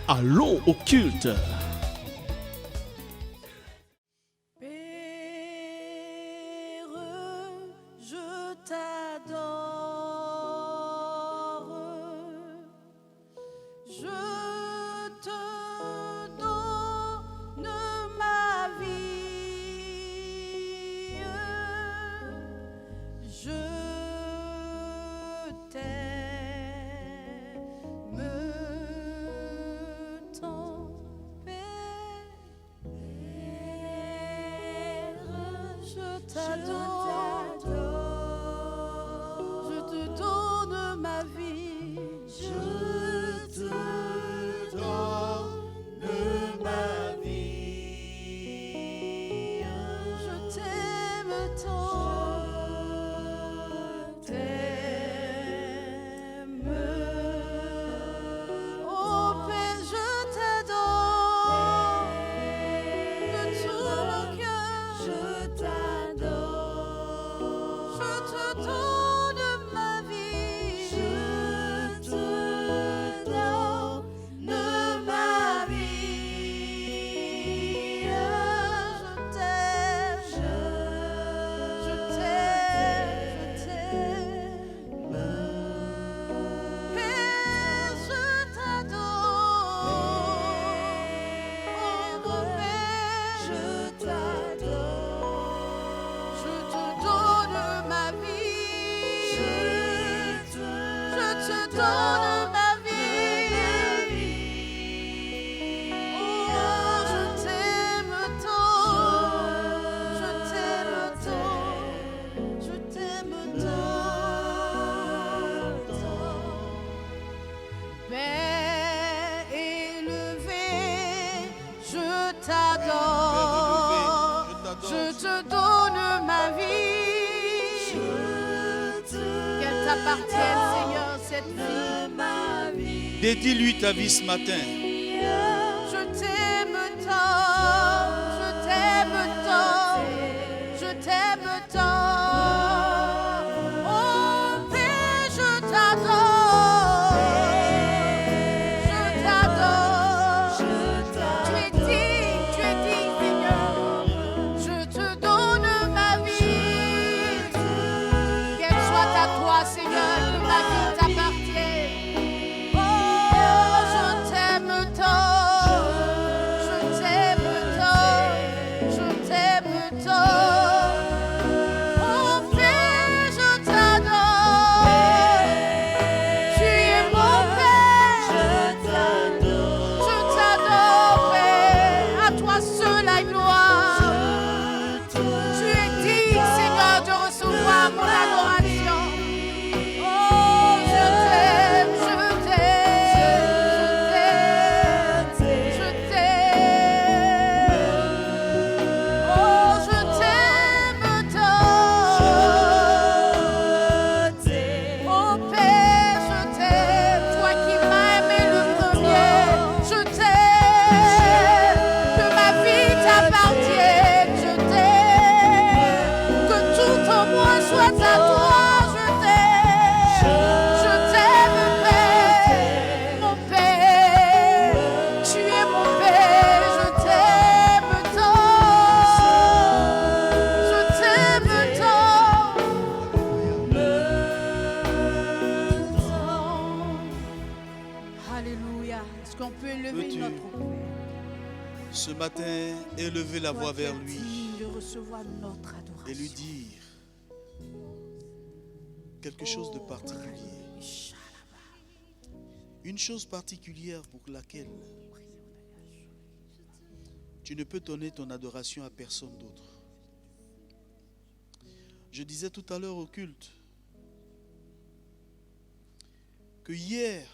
Allô occulte. Dédie-lui ta vie ce matin. Je t'aime tant, je t'aime tant, je t'aime tant. Oh Père, je t'adore, je t'adore. Tu es digne, Seigneur. Je te donne ma vie, qu'elle soit à toi, Seigneur, que ma vie t'appartienne. Ce matin, élever la voix vers lui et lui dire quelque chose de particulier. Une chose particulière pour laquelle tu ne peux donner ton adoration à personne d'autre. Je disais tout à l'heure au culte que hier,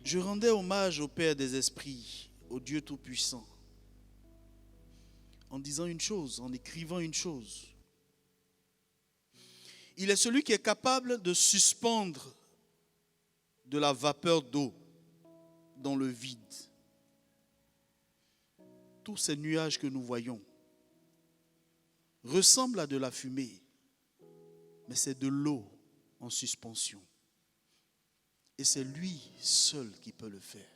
je rendais hommage au Père des Esprits, au Dieu Tout-Puissant, en disant une chose, en écrivant une chose. Il est celui qui est capable de suspendre de la vapeur d'eau dans le vide. Tous ces nuages que nous voyons ressemblent à de la fumée, mais c'est de l'eau en suspension. Et c'est lui seul qui peut le faire.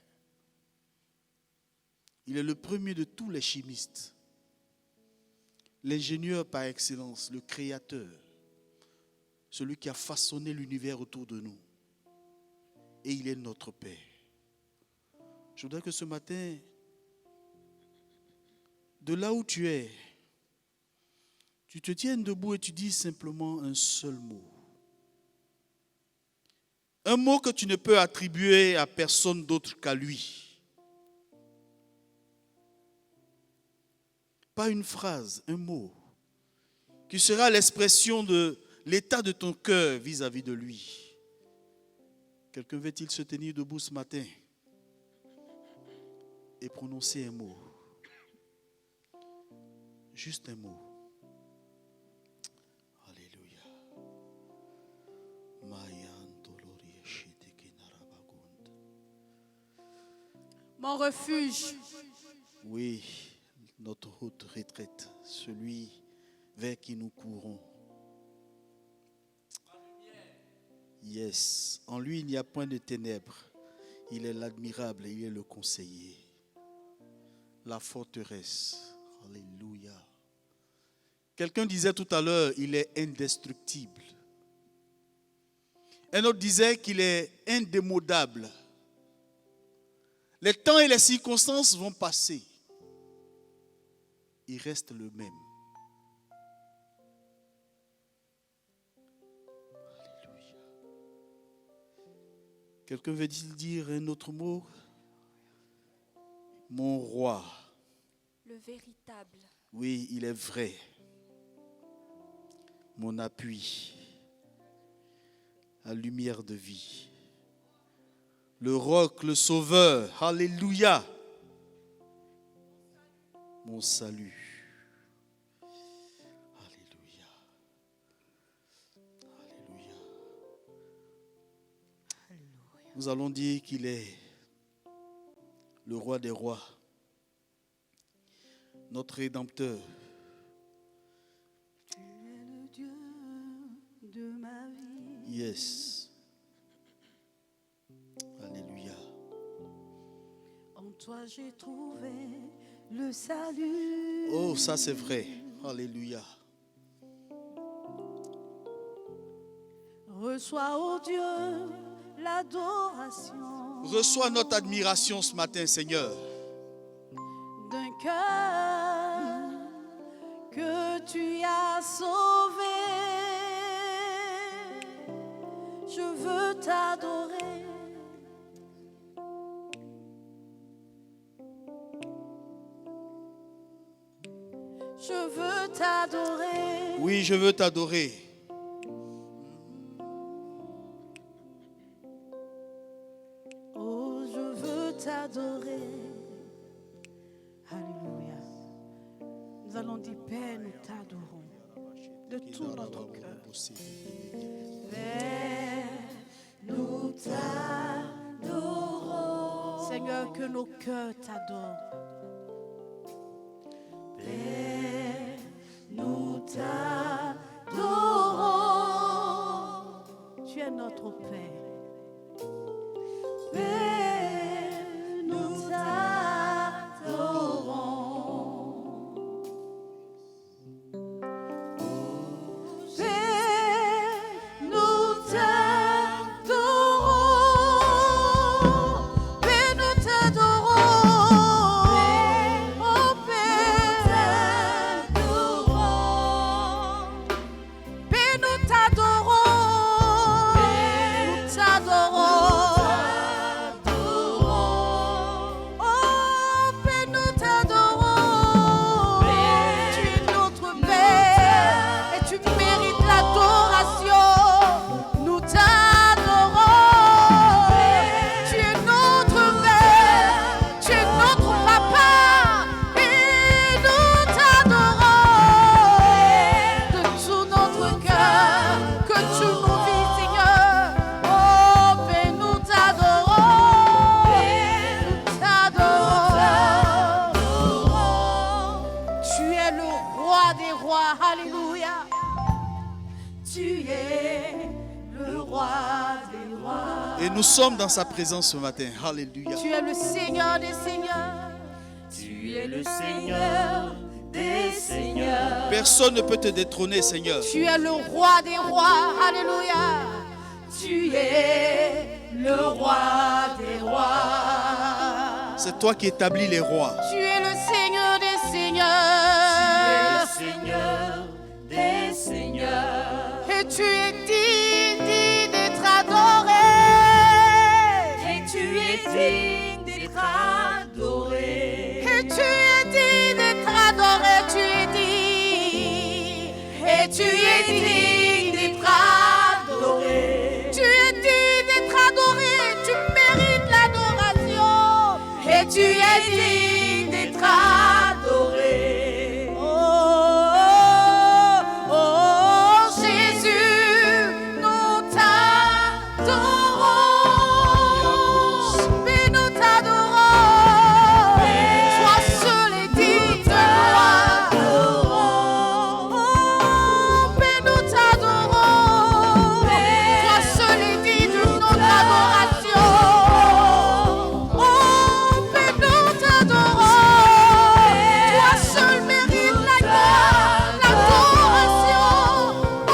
Il est le premier de tous les chimistes, l'ingénieur par excellence, le créateur, celui qui a façonné l'univers autour de nous. Et il est notre Père. Je voudrais que ce matin, de là où tu es, tu te tiennes debout et tu dis simplement un seul mot. Un mot que tu ne peux attribuer à personne d'autre qu'à lui. Pas une phrase, un mot, qui sera l'expression de l'état de ton cœur vis-à-vis de lui. Quelqu'un veut-il se tenir debout ce matin et prononcer un mot? Juste un mot. Alléluia. Mon refuge. Oui, notre haute retraite, celui vers qui nous courons. Yes, en lui il n'y a point de ténèbres. Il est l'admirable et il est le conseiller. La forteresse. Alléluia. Quelqu'un disait tout à l'heure, il est indestructible. Un autre disait qu'il est indémodable. Les temps et les circonstances vont passer. Il reste le même. Alléluia. Quelqu'un veut-il dire un autre mot? Mon roi. Le véritable. Oui, il est vrai. Mon appui. La lumière de vie. Le roc, le sauveur. Alléluia. Mon salut. Alléluia. Alléluia. Nous allons dire qu'il est le roi des rois. Notre Rédempteur. Tu es le Dieu de ma vie. Yes. Alléluia. En toi j'ai trouvé le salut. Oh, ça c'est vrai. Alléluia. Reçois, ô Dieu, l'adoration Reçois notre admiration ce matin, Seigneur. d'un cœur que tu as sauvé. Je veux t'adorer. Je veux t'adorer. Oui, je veux t'adorer. Oh, je veux t'adorer. Alléluia. Nous allons dire, Père, nous t'adorons de tout notre cœur. Père, nous t'adorons. Seigneur, que nos cœurs t'adorent. Père, nous t'adorons. Tu es notre Père. Père, nous t'adorons. Père, nous t'adorons. Père, nous t'adorons. Oh Père, Père, nous t'adorons. Nous t'adorons. Oh Père, nous t'adorons. Tu es notre Père et tu mérites l'adoration. Nous t'adorons. Tu es notre Père, tu es notre Papa et nous t'adorons de tout notre cœur. Que tu nous vis, Seigneur. Oh Et nous sommes dans sa présence ce matin. Alléluia. Tu es le Seigneur des Seigneurs. Tu es le Seigneur des Seigneurs. Personne ne peut te détrôner, Seigneur. Tu es le roi des rois. Alléluia. Tu es le roi des rois. C'est toi qui établis les rois. Tu es le Seigneur des Tu es Seigneurs. le Seigneur des Seigneurs. Et tu es digne d'être adoré. Et tu es digne d'être adoré. Et tu es digne d'être adoré. Tu es digne. Et tu es digne d'être adoré. Tu es digne d'être adoré. Tu mérites l'adoration. Et tu es digne d'être adoré. Oh, oh, oh, Jésus, nous t'adorons. Mais nous t'adorons. Toi seul est digne de gloire. Oh, mais nous t'adorons. Toi seul est digne de notre adoration. Oh, mais nous t'adorons. Toi seul mérite la gloire, l'adoration. Oh,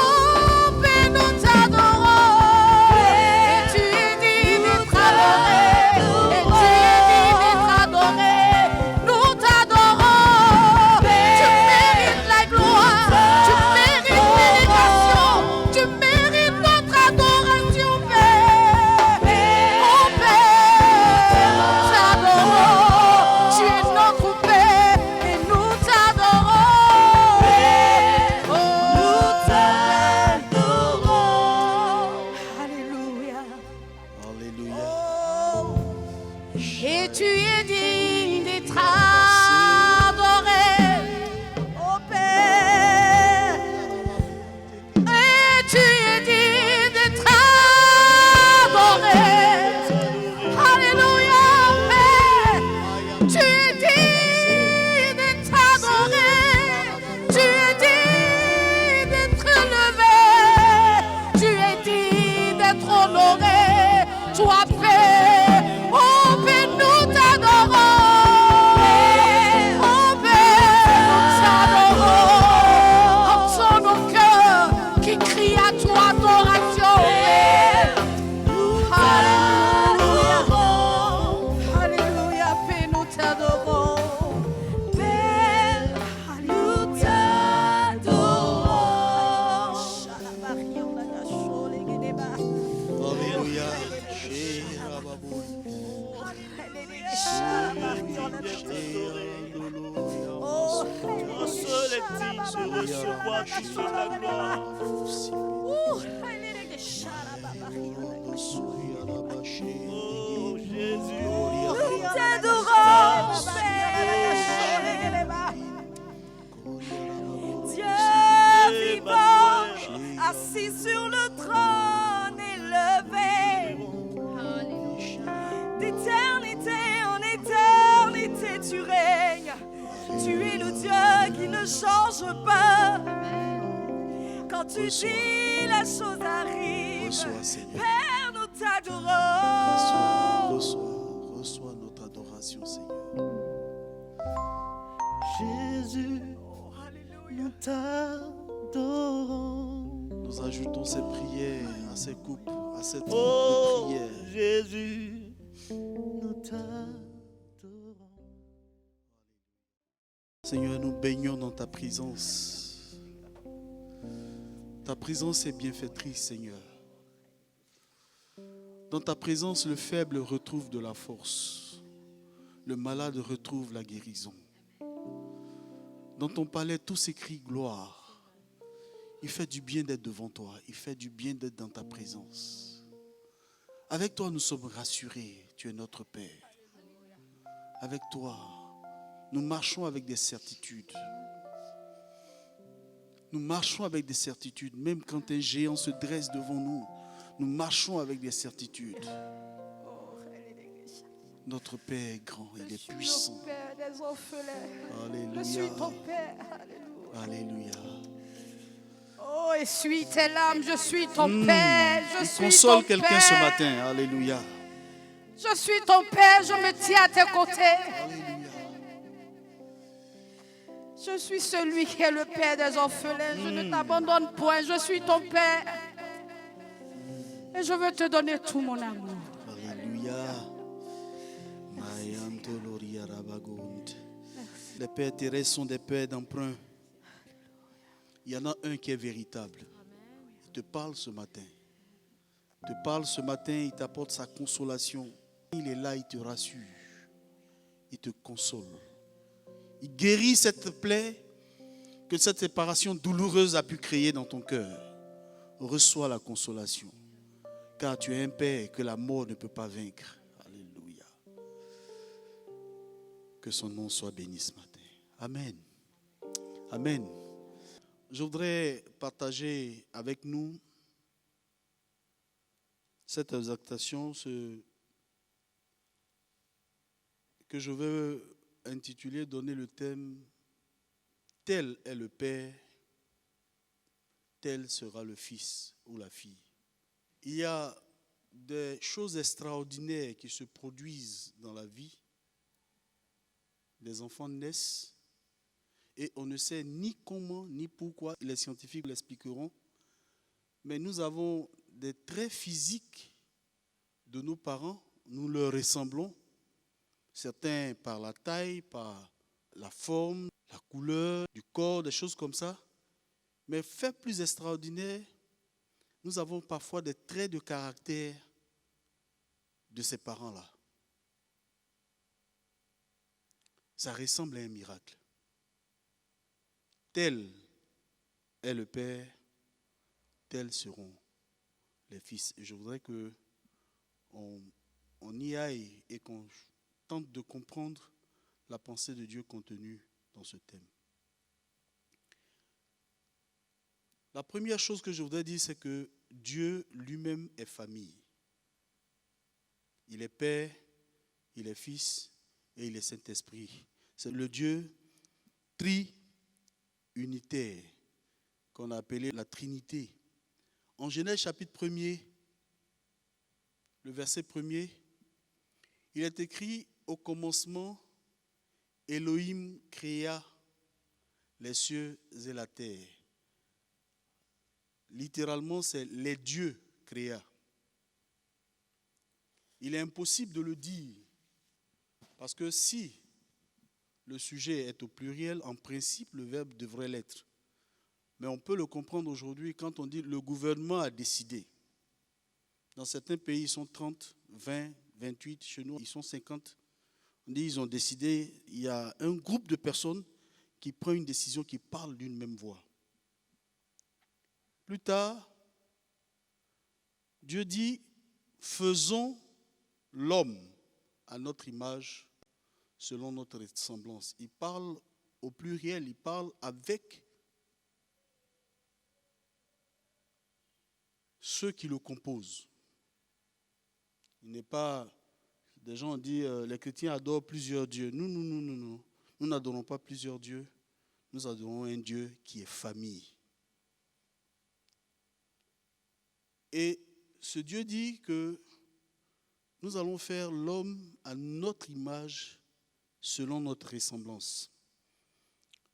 mais nous t'adorons. Et tu es digne d'être adoré. Et tu es digne d'être adoré. Nous t'adorons. Tu mérites la gloire. Tu mérites l'élégation. Tu mérites notre adoration, Père. Oh, Père, nous t'adorons. Tu es notre Père et nous t'adorons. Nous t'adorons. Alléluia. Alléluia. Et tu es digne d'être adoré, oh Père. Et tu es digne d'être adoré. Alléluia, Père. Tu es digne d'être adoré. Tu es digne d'être élevé. Tu es digne d'être honoré. Toi, Père. Oh, Père, nous t'adorons. Oh, Père, nous t'adorons. Entends nos cœurs qui crient à toi adoration, Père. Alléluia. Alléluia, Père, nous t'adorons. Père, nous t'adorons. Alléluia. Oh, Toi seul est digne de recevoir toute la gloire. Oh Jésus, nous t'adorons, Dieu vivant, assis sur le trône élevé, d'éternité en éternité tu règnes. Tu es le Dieu qui ne change pas. Quand tu dis, la chose arrive. Reçois, Seigneur. Père, nous Reçois, t'adorons. reçois notre adoration, Seigneur. Jésus, nous t'adorons. Nous ajoutons ces prières à ces coupes, à cette coupe Oh de prière. Jésus, nous t'adorons. Seigneur, nous baignons dans ta présence. Ta présence est bienfaitrice, Seigneur. Dans ta présence, le faible retrouve de la force. Le malade retrouve la guérison. Dans ton palais, tout s'écrit gloire. Il fait du bien d'être devant toi. Il fait du bien d'être dans ta présence. Avec toi, nous sommes rassurés. Tu es notre Père. Avec toi, nous marchons avec des certitudes. Nous marchons avec des certitudes. Même quand un géant se dresse devant nous, nous marchons avec des certitudes. Notre Père est grand, il est puissant. Père des orphelins. Alléluia. Je suis ton Père. Alléluia. Alléluia. Oh, essuie tes larmes, je suis ton Père, je Il suis console ton quelqu'un ce Père. matin. Alléluia. Je suis ton Père, je me tiens à tes côtés. Alléluia. Je suis celui qui est le Père des orphelins. Je ne t'abandonne point, je suis ton Père. Et je veux te donner tout mon amour. Alléluia. Les pères terrestres sont des pères d'emprunt. Il y en a un qui est véritable. Il te parle ce matin. Il te parle ce matin, il t'apporte sa consolation. Il est là, il te rassure. Il te console. Il guérit cette plaie que cette séparation douloureuse a pu créer dans ton cœur. Reçois la consolation. Car tu es un Père que la mort ne peut pas vaincre. Alléluia. Que son nom soit béni ce matin. Amen. Amen. Je voudrais partager avec nous cette exaltation, que je veux intituler, donner le thème « Tel est le Père, tel sera le Fils ou la fille ». Il y a des choses extraordinaires qui se produisent dans la vie. Des enfants naissent et on ne sait ni comment ni pourquoi. Les scientifiques l'expliqueront. Mais nous avons des traits physiques de nos parents. Nous leur ressemblons. Certains par la taille, par la forme, la couleur du corps, des choses comme ça. Mais fait plus extraordinaire, nous avons parfois des traits de caractère de ces parents-là. Ça ressemble à un miracle. Tel est le Père, tels seront les fils. Et je voudrais qu'on y aille et qu'on tente de comprendre la pensée de Dieu contenue dans ce thème. La première chose que je voudrais dire, c'est que Dieu lui-même est famille. Il est Père, il est Fils et il est Saint-Esprit. C'est le Dieu tri-unitaire qu'on a appelé la Trinité. En Genèse chapitre 1er, le verset 1er, il est écrit « Au commencement, Elohim créa les cieux et la terre ». Littéralement, c'est les dieux créa. Il est impossible de le dire parce que si le sujet est au pluriel, en principe, le verbe devrait l'être. Mais on peut le comprendre aujourd'hui quand on dit le gouvernement a décidé. Dans certains pays, ils sont 30, 20, 28. Chez nous, ils sont 50. On dit ils ont décidé. Il y a un groupe de personnes qui prend une décision, qui parle d'une même voix. Plus tard, Dieu dit, faisons l'homme à notre image, selon notre ressemblance. Il parle au pluriel, il parle avec ceux qui le composent. Il n'est pas, des gens ont dit, les chrétiens adorent plusieurs dieux. Nous n'adorons pas plusieurs dieux, nous adorons un Dieu qui est famille. Et ce Dieu dit que nous allons faire l'homme à notre image, selon notre ressemblance.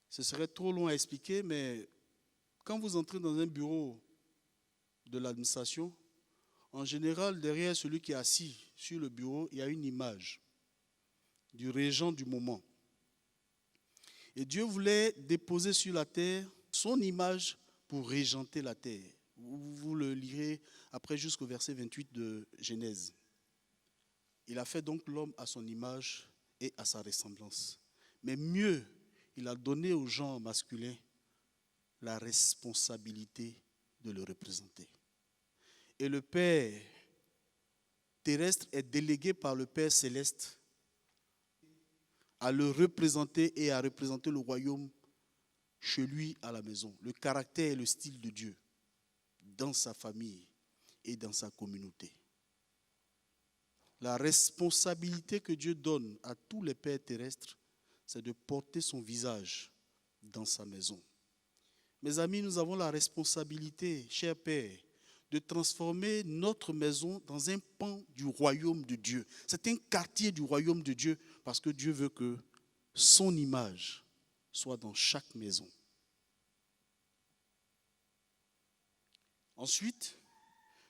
Ce serait trop long à expliquer, mais quand vous entrez dans un bureau de l'administration, en général, derrière celui qui est assis sur le bureau, il y a une image du régent du moment. Et Dieu voulait déposer sur la terre son image pour régenter la terre. Vous le lirez après jusqu'au verset 28 de Genèse. Il a fait donc l'homme à son image et à sa ressemblance. Mais mieux, il a donné au genre masculin la responsabilité de le représenter. Et le Père terrestre est délégué par le Père céleste à le représenter et à représenter le royaume chez lui à la maison. Le caractère et le style de Dieu dans sa famille et dans sa communauté. La responsabilité que Dieu donne à tous les pères terrestres, c'est de porter son visage dans sa maison. Mes amis, nous avons la responsabilité, cher Père, de transformer notre maison dans un pan du royaume de Dieu. C'est un quartier du royaume de Dieu parce que Dieu veut que son image soit dans chaque maison. Ensuite,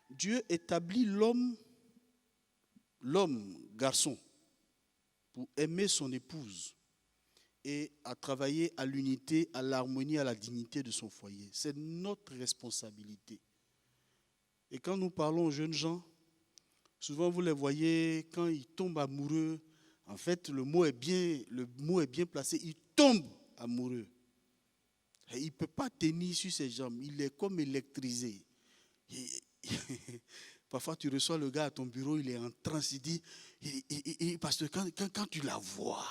Dieu établit l'homme, garçon, pour aimer son épouse et à travailler à l'unité, à l'harmonie, à la dignité de son foyer. C'est notre responsabilité. Et quand nous parlons aux jeunes gens, souvent vous les voyez, quand ils tombent amoureux, en fait le mot est bien placé, ils tombent amoureux. Et il ne peut pas tenir sur ses jambes, il est comme électrisé. Parfois tu reçois le gars à ton bureau, il est en transe, il dit, parce que quand tu la vois,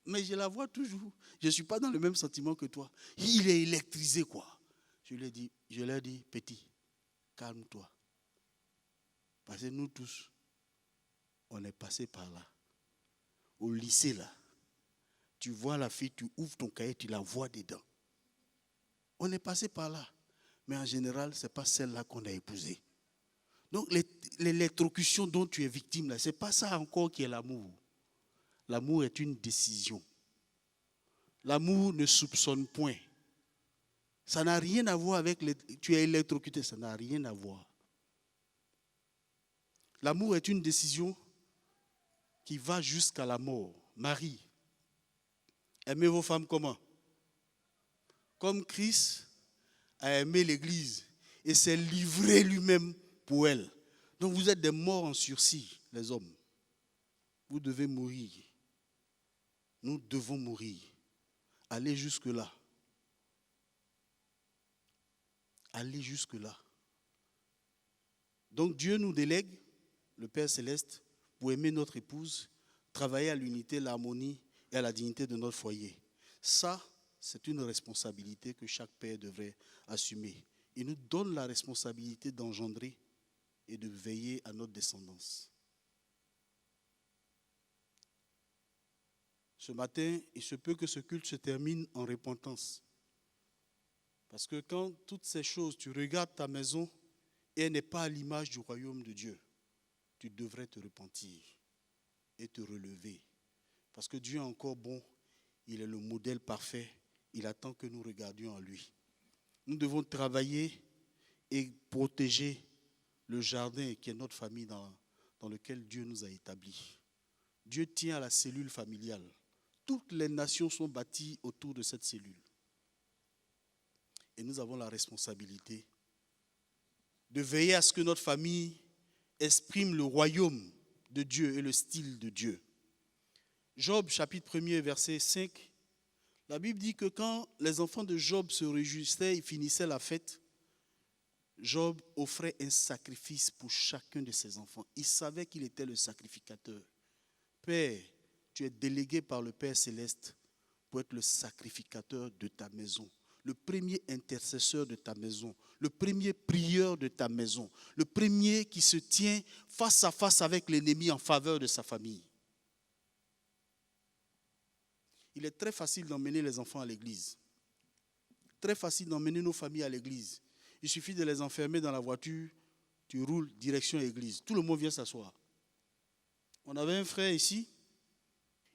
mais je la vois toujours, je ne suis pas dans le même sentiment que toi, il est électrisé quoi. Je lui ai dit, petit, calme-toi. Parce que nous tous, on est passé par là. Au lycée là, tu vois la fille, tu ouvres ton cahier, tu la vois dedans. On est passé par là. Mais en général, ce n'est pas celle-là qu'on a épousée. Donc l'électrocution dont tu es victime, ce n'est pas ça encore qui est l'amour. L'amour est une décision. L'amour ne soupçonne point. Ça n'a rien à voir avec tu es électrocuté, ça n'a rien à voir. L'amour est une décision qui va jusqu'à la mort. Marie, aimez vos femmes comment? Comme Christ a aimé l'Église et s'est livré lui-même pour elle. Donc vous êtes des morts en sursis, les hommes. Vous devez mourir. Nous devons mourir. Allez jusque-là. Allez jusque-là. Donc Dieu nous délègue, le Père Céleste, pour aimer notre épouse, travailler à l'unité, l'harmonie et à la dignité de notre foyer. Ça, c'est une responsabilité que chaque père devrait assumer. Il nous donne la responsabilité d'engendrer et de veiller à notre descendance. Ce matin, il se peut que ce culte se termine en repentance. Parce que quand toutes ces choses, tu regardes ta maison et elle n'est pas à l'image du royaume de Dieu, tu devrais te repentir et te relever. Parce que Dieu est encore bon, il est le modèle parfait, il attend que nous regardions en lui. Nous devons travailler et protéger le jardin qui est notre famille dans lequel Dieu nous a établis. Dieu tient à la cellule familiale. Toutes les nations sont bâties autour de cette cellule. Et nous avons la responsabilité de veiller à ce que notre famille exprime le royaume de Dieu et le style de Dieu. Job, chapitre 1er, verset 5, la Bible dit que quand les enfants de Job se réjouissaient et finissaient la fête, Job offrait un sacrifice pour chacun de ses enfants. Il savait qu'il était le sacrificateur. Père, tu es délégué par le Père Céleste pour être le sacrificateur de ta maison, le premier intercesseur de ta maison, le premier prieur de ta maison, le premier qui se tient face à face avec l'ennemi en faveur de sa famille. Il est très facile d'emmener les enfants à l'église. Très facile d'emmener nos familles à l'église. Il suffit de les enfermer dans la voiture, tu roules direction l'église. Tout le monde vient s'asseoir. On avait un frère ici,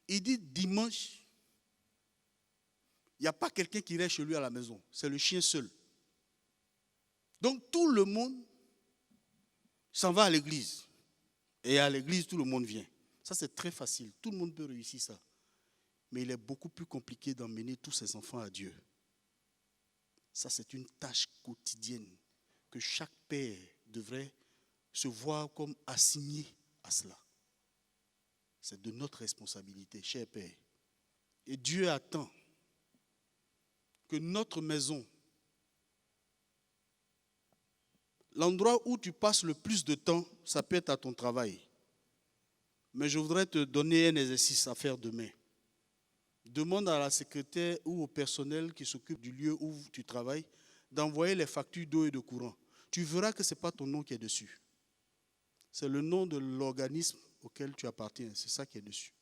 il dit dimanche, il n'y a pas quelqu'un qui reste chez lui à la maison. C'est le chien seul. Donc tout le monde s'en va à l'église. Et à l'église, tout le monde vient. Ça, c'est très facile. Tout le monde peut réussir ça. Mais il est beaucoup plus compliqué d'emmener tous ses enfants à Dieu. Ça, c'est une tâche quotidienne que chaque père devrait se voir comme assigné à cela. C'est de notre responsabilité, cher Père. Et Dieu attend que notre maison, l'endroit où tu passes le plus de temps, ça peut être à ton travail. Mais je voudrais te donner un exercice à faire demain. Demande à la secrétaire ou au personnel qui s'occupe du lieu où tu travailles d'envoyer les factures d'eau et de courant. Tu verras que ce n'est pas ton nom qui est dessus. C'est le nom de l'organisme auquel tu appartiens. C'est ça qui est dessus.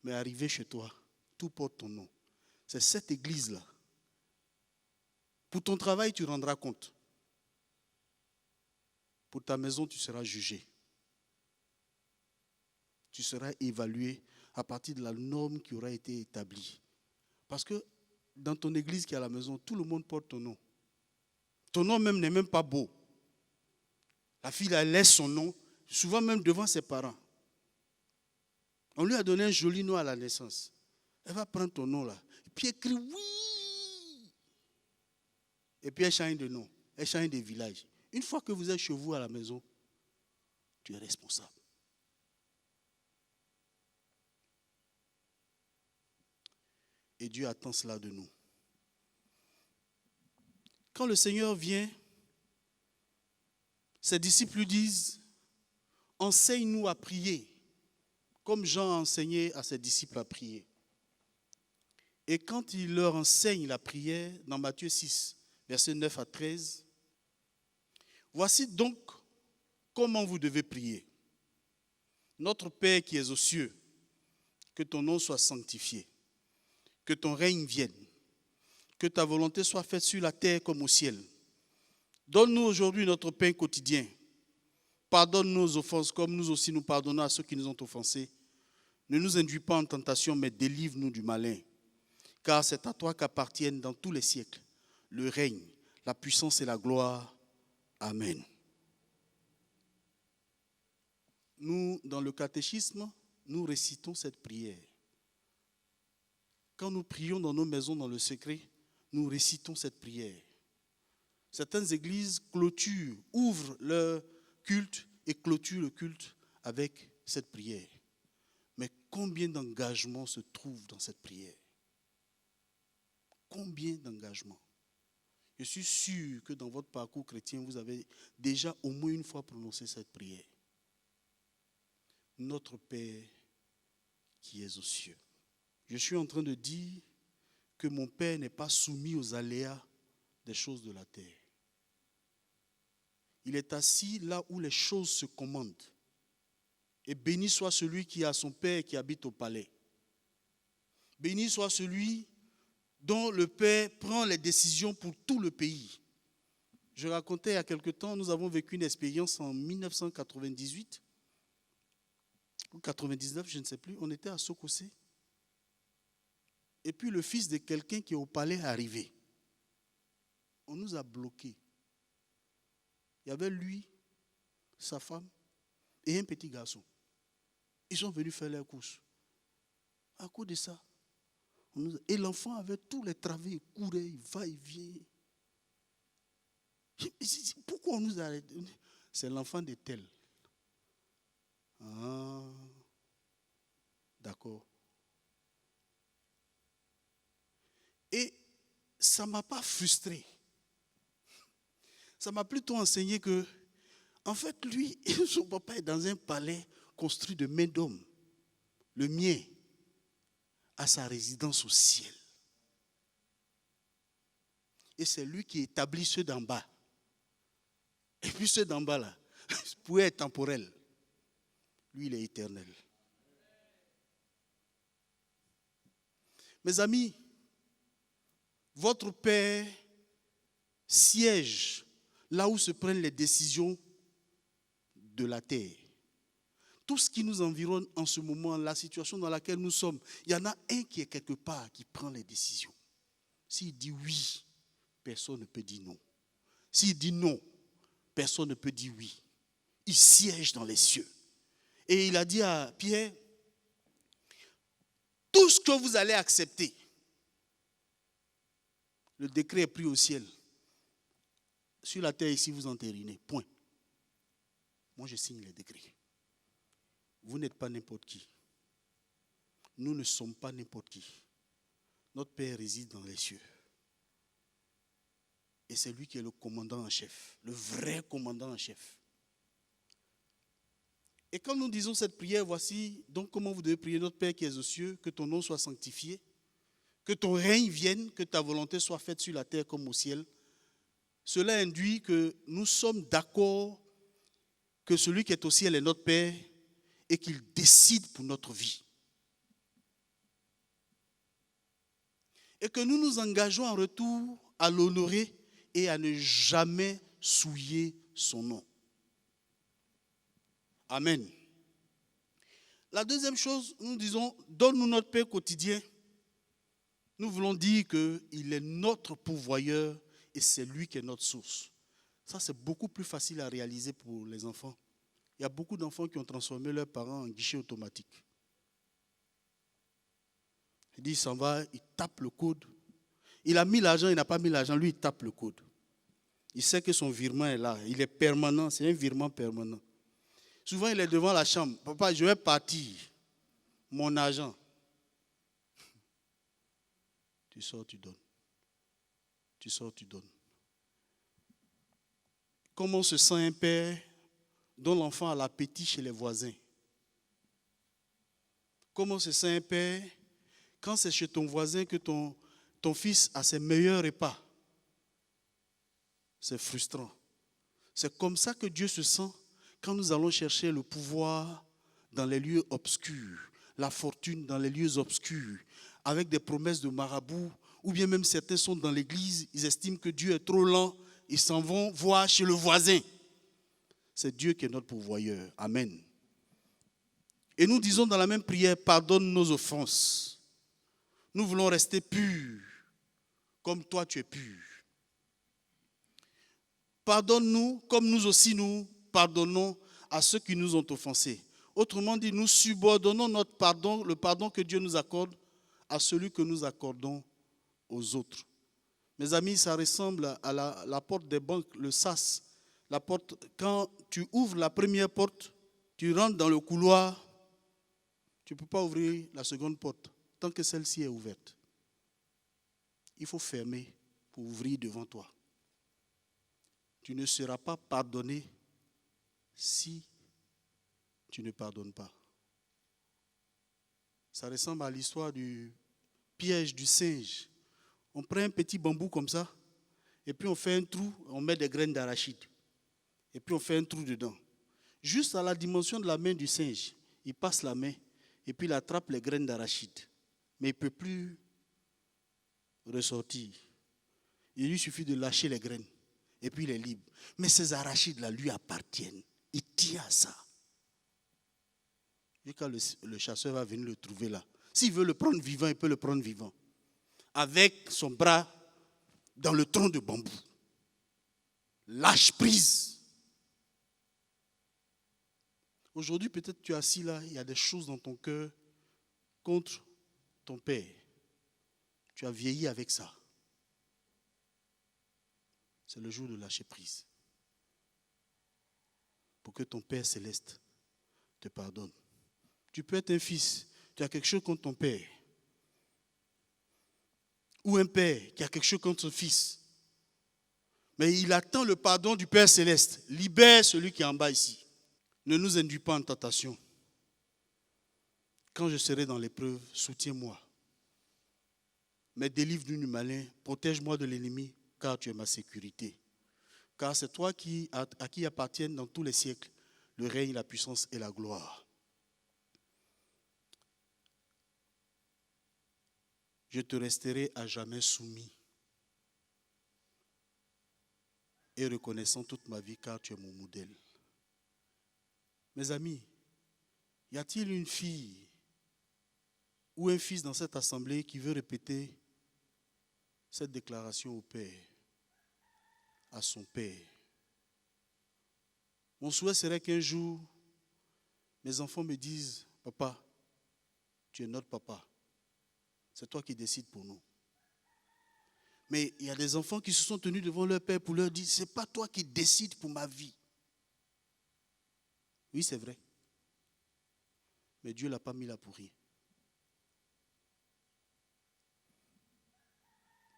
Mais arrivé chez toi, tout porte ton nom. C'est cette église-là Pour ton travail, tu rendras compte. Pour ta maison, tu seras jugé. Tu seras évalué à partir de la norme qui aura été établie. Parce que dans ton église qui est à la maison, tout le monde porte ton nom. Ton nom même n'est même pas beau. La fille, elle laisse son nom, souvent même devant ses parents. On lui a donné un joli nom à la naissance. Elle va prendre ton nom là. Et puis elle crie oui. Et puis elle change de nom. Elle change de village. Une fois que vous êtes chez vous à la maison, tu es responsable. Et Dieu attend cela de nous. Quand le Seigneur vient, ses disciples lui disent, enseigne-nous à prier, comme Jean a enseigné à ses disciples à prier. Et quand il leur enseigne la prière, dans Matthieu 6, versets 9 à 13, voici donc comment vous devez prier. Notre Père qui es aux cieux, que ton nom soit sanctifié, que ton règne vienne, que ta volonté soit faite sur la terre comme au ciel. Donne-nous aujourd'hui notre pain quotidien. Pardonne nos offenses comme nous aussi nous pardonnons à ceux qui nous ont offensés. Ne nous induis pas en tentation, mais délivre-nous du malin. Car c'est à toi qu'appartiennent dans tous les siècles le règne, la puissance et la gloire. Amen. Nous, dans le catéchisme, nous récitons cette prière. Quand nous prions dans nos maisons, dans le secret, nous récitons cette prière. Certaines églises clôturent, ouvrent leur culte et clôturent le culte avec cette prière. Mais combien d'engagements se trouvent dans cette prière? Combien d'engagements? Je suis sûr que dans votre parcours chrétien, vous avez déjà au moins une fois prononcé cette prière. Notre Père qui es aux cieux. Je suis en train de dire que mon Père n'est pas soumis aux aléas des choses de la terre. Il est assis là où les choses se commandent. Et béni soit celui qui a son Père qui habite au palais. Béni soit celui dont le Père prend les décisions pour tout le pays. Je racontais il y a quelque temps, nous avons vécu une expérience en 1998 ou 99, je ne sais plus. On était à Sokosé. Et puis le fils de quelqu'un qui est au palais est arrivé. On nous a bloqués. Il y avait lui, sa femme et un petit garçon. Ils sont venus faire leurs courses. À cause de ça, et l'enfant avait tous les travées, il courait, il va, il vient. Pourquoi on nous arrête? C'est l'enfant de tel. Ah, d'accord. Et ça ne m'a pas frustré. Ça m'a plutôt enseigné que, en fait, lui, son papa est dans un palais construit de main d'homme. Le mien a sa résidence au ciel. Et c'est lui qui établit ceux d'en bas. Et puis ceux d'en bas, là, pouvaient être temporels. Lui, il est éternel. Mes amis, votre Père siège là où se prennent les décisions de la terre. Tout ce qui nous environne en ce moment, la situation dans laquelle nous sommes, il y en a un qui est quelque part qui prend les décisions. S'il dit oui, personne ne peut dire non. S'il dit non, personne ne peut dire oui. Il siège dans les cieux. Et il a dit à Pierre, tout ce que vous allez accepter, le décret est pris au ciel. Sur la terre ici, vous entérinez. Point. Moi, je signe les décrets. Vous n'êtes pas n'importe qui. Nous ne sommes pas n'importe qui. Notre Père réside dans les cieux. Et c'est lui qui est le commandant en chef. Le vrai commandant en chef. Et quand nous disons cette prière, voici donc comment vous devez prier. Notre Père qui est aux cieux, que ton nom soit sanctifié, que ton règne vienne, que ta volonté soit faite sur la terre comme au ciel. Cela induit que nous sommes d'accord que celui qui est au ciel est notre Père et qu'il décide pour notre vie. Et que nous nous engageons en retour à l'honorer et à ne jamais souiller son nom. Amen. La deuxième chose, nous disons, donne-nous notre pain quotidien. Nous voulons dire qu'il est notre pourvoyeur et c'est lui qui est notre source. Ça, c'est beaucoup plus facile à réaliser pour les enfants. Il y a beaucoup d'enfants qui ont transformé leurs parents en guichet automatique. Il dit, il s'en va, il tape le code. Il a mis l'argent, il n'a pas mis l'argent, lui, il tape le code. Il sait que son virement est là, il est permanent, c'est un virement permanent. Souvent, il est devant la chambre. Papa, je vais partir. Mon argent. Tu sors, tu donnes. Tu sors, tu donnes. Comment se sent un père dont l'enfant a l'appétit chez les voisins? Comment se sent un père quand c'est chez ton voisin que ton fils a ses meilleurs repas? C'est frustrant. C'est comme ça que Dieu se sent quand nous allons chercher le pouvoir dans les lieux obscurs, la fortune dans les lieux obscurs, avec des promesses de marabout, ou bien même certains sont dans l'église, ils estiment que Dieu est trop lent, ils s'en vont voir chez le voisin. C'est Dieu qui est notre pourvoyeur. Amen. Et nous disons dans la même prière, pardonne nos offenses. Nous voulons rester purs, comme toi tu es pur. Pardonne-nous, comme nous aussi nous pardonnons à ceux qui nous ont offensés. Autrement dit, nous subordonnons notre pardon, le pardon que Dieu nous accorde, à celui que nous accordons aux autres. Mes amis, ça ressemble à la porte des banques, le sas. La porte, quand tu ouvres la première porte, tu rentres dans le couloir, tu ne peux pas ouvrir la seconde porte tant que celle-ci est ouverte. Il faut fermer pour ouvrir devant toi. Tu ne seras pas pardonné si tu ne pardonnes pas. Ça ressemble à l'histoire du piège du singe. On prend un petit bambou comme ça, et puis on fait un trou, on met des graines d'arachide. Et puis on fait un trou dedans. Juste à la dimension de la main du singe, il passe la main, et puis il attrape les graines d'arachide. Mais il ne peut plus ressortir. Il lui suffit de lâcher les graines, et puis il est libre. Mais ces arachides-là lui appartiennent. Il tient à ça. Et quand le chasseur va venir le trouver là, s'il veut le prendre vivant, il peut le prendre vivant. Avec son bras dans le tronc de bambou. Lâche prise. Aujourd'hui, peut-être tu es assis là, il y a des choses dans ton cœur contre ton père. Tu as vieilli avec ça. C'est le jour de lâcher prise. Pour que ton Père céleste te pardonne. Tu peux être un fils, tu as quelque chose contre ton père. Ou un père qui a quelque chose contre son fils. Mais il attend le pardon du Père céleste. Libère celui qui est en bas ici. Ne nous induis pas en tentation. Quand je serai dans l'épreuve, soutiens-moi. Mais délivre-nous du malin, protège-moi de l'ennemi, car tu es ma sécurité. Car c'est toi à qui appartiennent dans tous les siècles le règne, la puissance et la gloire. Je te resterai à jamais soumis et reconnaissant toute ma vie, car tu es mon modèle. Mes amis, y a-t-il une fille ou un fils dans cette assemblée qui veut répéter cette déclaration au Père, à son Père? Mon souhait serait qu'un jour, mes enfants me disent, papa, tu es notre papa. C'est toi qui décides pour nous. Mais il y a des enfants qui se sont tenus devant leur père pour leur dire, ce n'est pas toi qui décides pour ma vie. Oui, c'est vrai. Mais Dieu ne l'a pas mis là pour rien.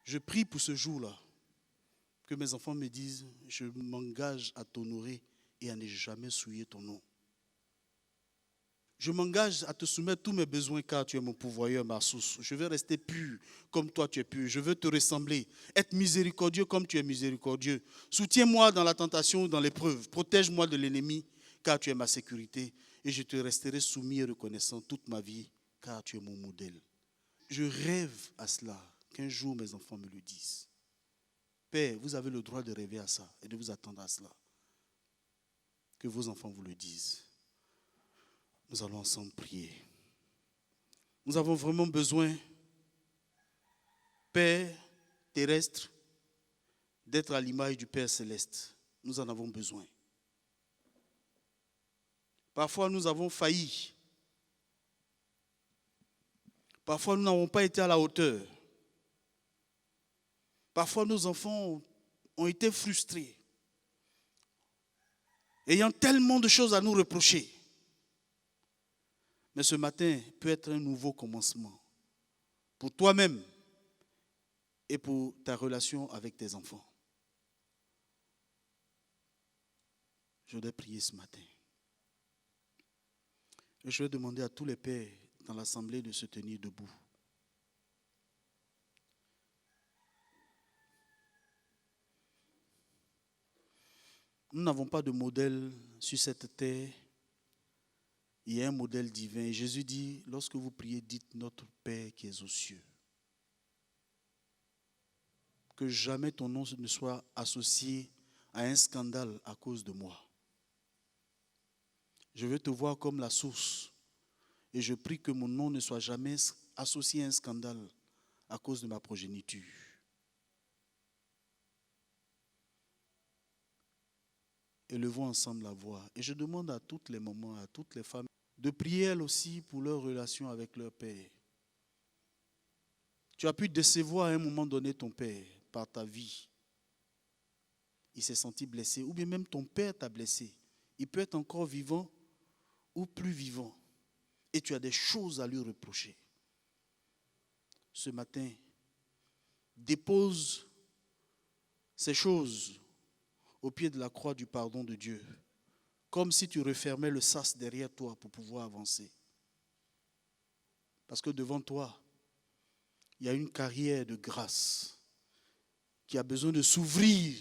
Je prie pour ce jour-là, que mes enfants me disent, je m'engage à t'honorer et à ne jamais souiller ton nom. Je m'engage à te soumettre tous mes besoins car tu es mon pourvoyeur, ma source. Je veux rester pur comme toi tu es pur. Je veux te ressembler, être miséricordieux comme tu es miséricordieux. Soutiens-moi dans la tentation, dans l'épreuve. Protège-moi de l'ennemi car tu es ma sécurité. Et je te resterai soumis et reconnaissant toute ma vie car tu es mon modèle. Je rêve à cela, qu'un jour mes enfants me le disent. Père, vous avez le droit de rêver à ça et de vous attendre à cela. Que vos enfants vous le disent. Nous allons ensemble prier. Nous avons vraiment besoin, Père terrestre, d'être à l'image du Père céleste. Nous en avons besoin. Parfois, nous avons failli. Parfois, nous n'avons pas été à la hauteur. Parfois, nos enfants ont été frustrés, ayant tellement de choses à nous reprocher. Mais ce matin peut être un nouveau commencement pour toi-même et pour ta relation avec tes enfants. Je voudrais prier ce matin. Et je vais demander à tous les pères dans l'assemblée de se tenir debout. Nous n'avons pas de modèle sur cette terre. Il y a un modèle divin. Et Jésus dit, lorsque vous priez, dites notre Père qui est aux cieux. Que jamais ton nom ne soit associé à un scandale à cause de moi. Je veux te voir comme la source. Et je prie que mon nom ne soit jamais associé à un scandale à cause de ma progéniture. Élevons ensemble la voix. Et je demande à toutes les mamans, à toutes les femmes, de prier elles aussi pour leur relation avec leur Père. Tu as pu décevoir à un moment donné ton Père par ta vie. Il s'est senti blessé. Ou bien même ton Père t'a blessé. Il peut être encore vivant ou plus vivant. Et tu as des choses à lui reprocher. Ce matin, dépose ces choses au pied de la croix du pardon de Dieu, comme si tu refermais le sas derrière toi pour pouvoir avancer. Parce que devant toi, il y a une carrière de grâce qui a besoin de s'ouvrir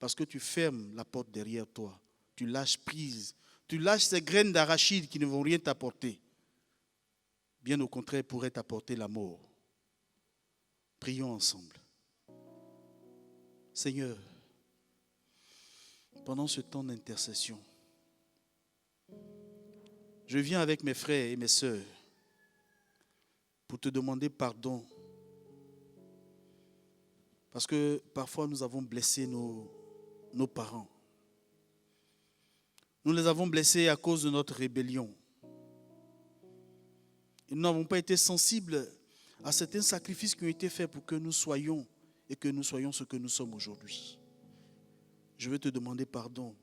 parce que tu fermes la porte derrière toi. Tu lâches prise. Tu lâches ces graines d'arachide qui ne vont rien t'apporter. Bien au contraire, pourraient t'apporter la mort. Prions ensemble. Seigneur, pendant ce temps d'intercession, je viens avec mes frères et mes sœurs pour te demander pardon. Parce que parfois nous avons blessé nos parents. Nous les avons blessés à cause de notre rébellion. Et nous n'avons pas été sensibles à certains sacrifices qui ont été faits pour que nous soyons et que nous soyons ce que nous sommes aujourd'hui. Je veux te demander pardon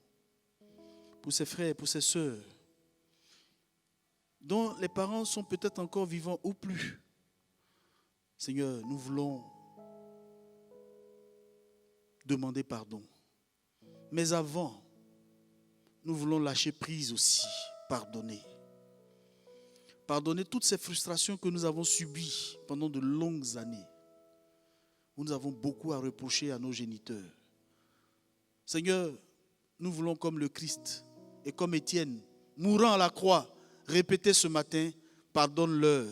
pour ces frères et pour ces sœurs dont les parents sont peut-être encore vivants ou plus. Seigneur, nous voulons demander pardon. Mais avant, nous voulons lâcher prise aussi, pardonner. Pardonner toutes ces frustrations que nous avons subies pendant de longues années. Où nous avons beaucoup à reprocher à nos géniteurs. Seigneur, nous voulons comme le Christ et comme Étienne, mourant à la croix, répéter ce matin, pardonne-leur,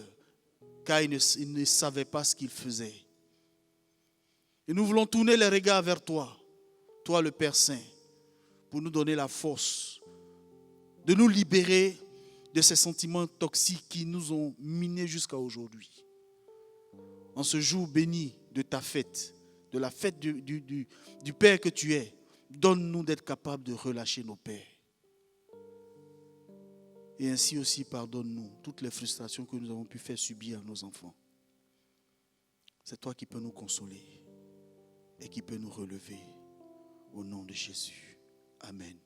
car ils ne savaient pas ce qu'ils faisaient. Et nous voulons tourner les regards vers toi, toi le Père Saint, pour nous donner la force de nous libérer de ces sentiments toxiques qui nous ont minés jusqu'à aujourd'hui. En ce jour béni de ta fête, de la fête du Père que tu es, donne-nous d'être capables de relâcher nos pères. Et ainsi aussi pardonne-nous toutes les frustrations que nous avons pu faire subir à nos enfants. C'est toi qui peux nous consoler et qui peut nous relever. Au nom de Jésus. Amen.